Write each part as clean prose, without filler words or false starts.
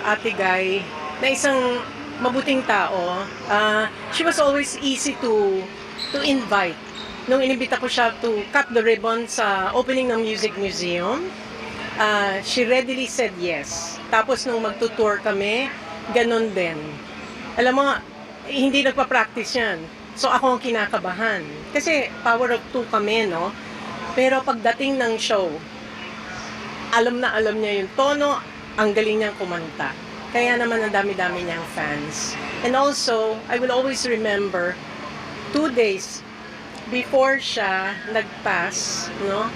Ate Guy na isang mabuting tao. She was always easy to invite. Nung inimbita ko siya to cut the ribbon sa opening ng Music Museum, she readily said yes. Tapos nung magtutour kami, ganun din. Alam mo, hindi nagpa-practice yan. So ako ang kinakabahan. Kasi power of two kami, no? Pero pagdating ng show, alam na alam niya yung tono, ang galing niyang kumanta. Kaya naman ang dami-dami niyang fans. And also, I will always remember, 2 days before siya nag-pass, no?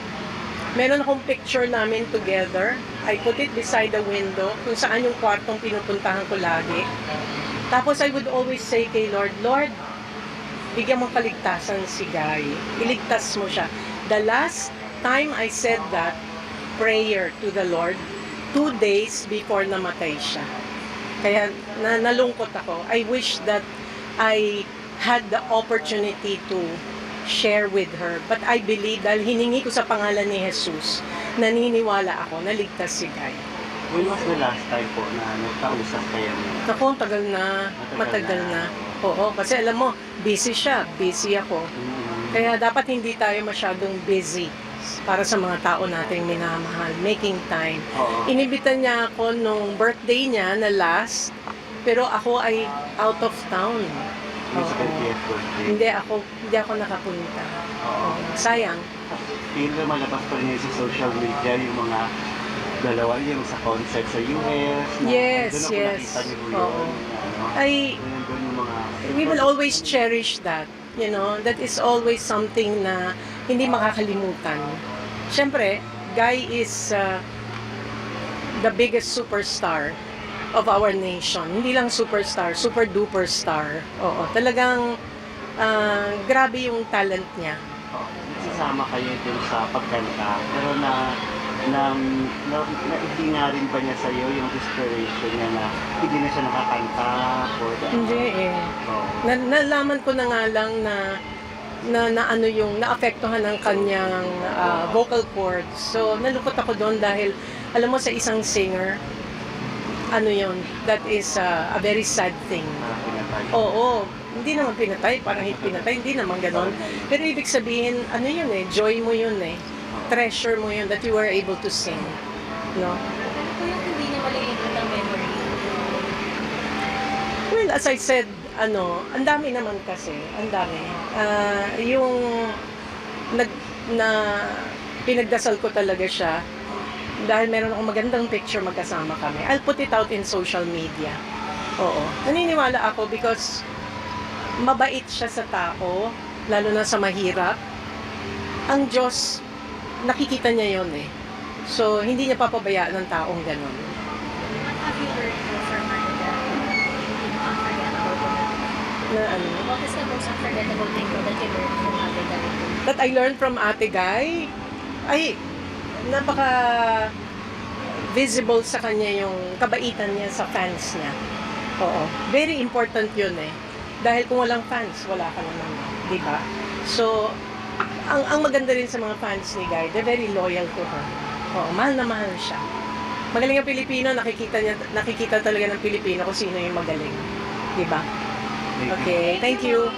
Meron akong picture namin together. I put it beside the window, kung saan yung kwartong pinupuntahan ko lagi. Tapos I would always say kay Lord, Lord, bigyan mo kaligtasan si Guy. Iligtas mo siya. The last time I said that prayer to the Lord, 2 days before namatay siya. Kaya nalungkot ako. I wish that I had the opportunity to share with her. But I believe, dahil hiningi ko sa pangalan ni Jesus, naniniwala ako, naligtas si Guy. When was the last time po na nagkausap kayo? Naku, matagal na. Oo, kasi alam mo, busy siya, busy ako. Kaya dapat hindi tayo masyadong busy para sa mga tao nating minamahal. Making time. Inibita niya ako nung birthday niya na last, pero ako ay out of town. Hindi ako nakapunta. Sayang. Feel na malabas pa rin sa social media yung mga dalawa yung sa concert sa US. Yes. We will always cherish that. You know, that is always something na hindi makakalimutan. Siyempre, Guy is the biggest superstar of our nation. Hindi lang superstar, super duper star. Oo, talagang grabe yung talent niya. Nagsasama kayo dun sa pagkanta, pero naibinga rin ba niya sa'yo yung inspiration niya na hindi na siya nakakanta? Hindi eh. Nalaman ko na nga lang na ano yung naapektuhan ng kanyang vocal cords. So, nalungkot ako doon dahil alam mo sa isang singer, ano yun, that is a very sad thing. Oo, hindi naman pinatay, parang pinatay, hindi naman ganon. Pero ibig sabihin, ano yun eh, joy mo yun eh. Treasure mo yun that you were able to sing. No? Kung hindi niya maliigit ang memory. Well, as I said, ang dami naman kasi, ang dami. Yung pinagdasal ko talaga siya dahil meron akong magandang picture magkasama kami. I'll put it out in social media. Oo. Naniniwala ako because mabait siya sa tao, lalo na sa mahirap. Ang Diyos, nakikita niya yon eh. So, hindi niya papabayaan ng taong ganun. What have you learned from Ate Guy? Na ano? What is the most unforgettable thing that you learned from Ate Guy? That I learned from Ate Guy? Ay, napaka visible sa kanya yung kabaitan niya sa fans niya. Oo. Very important yun eh. Dahil kung walang fans, wala ka naman. Di ba? So, ang maganda rin sa mga fans ni Guy, they're very loyal to her. Oo, mahal na mahal siya. Magaling ang Pilipino, nakikita talaga ng Pilipino kung sino yung magaling. Di ba? Okay, thank you.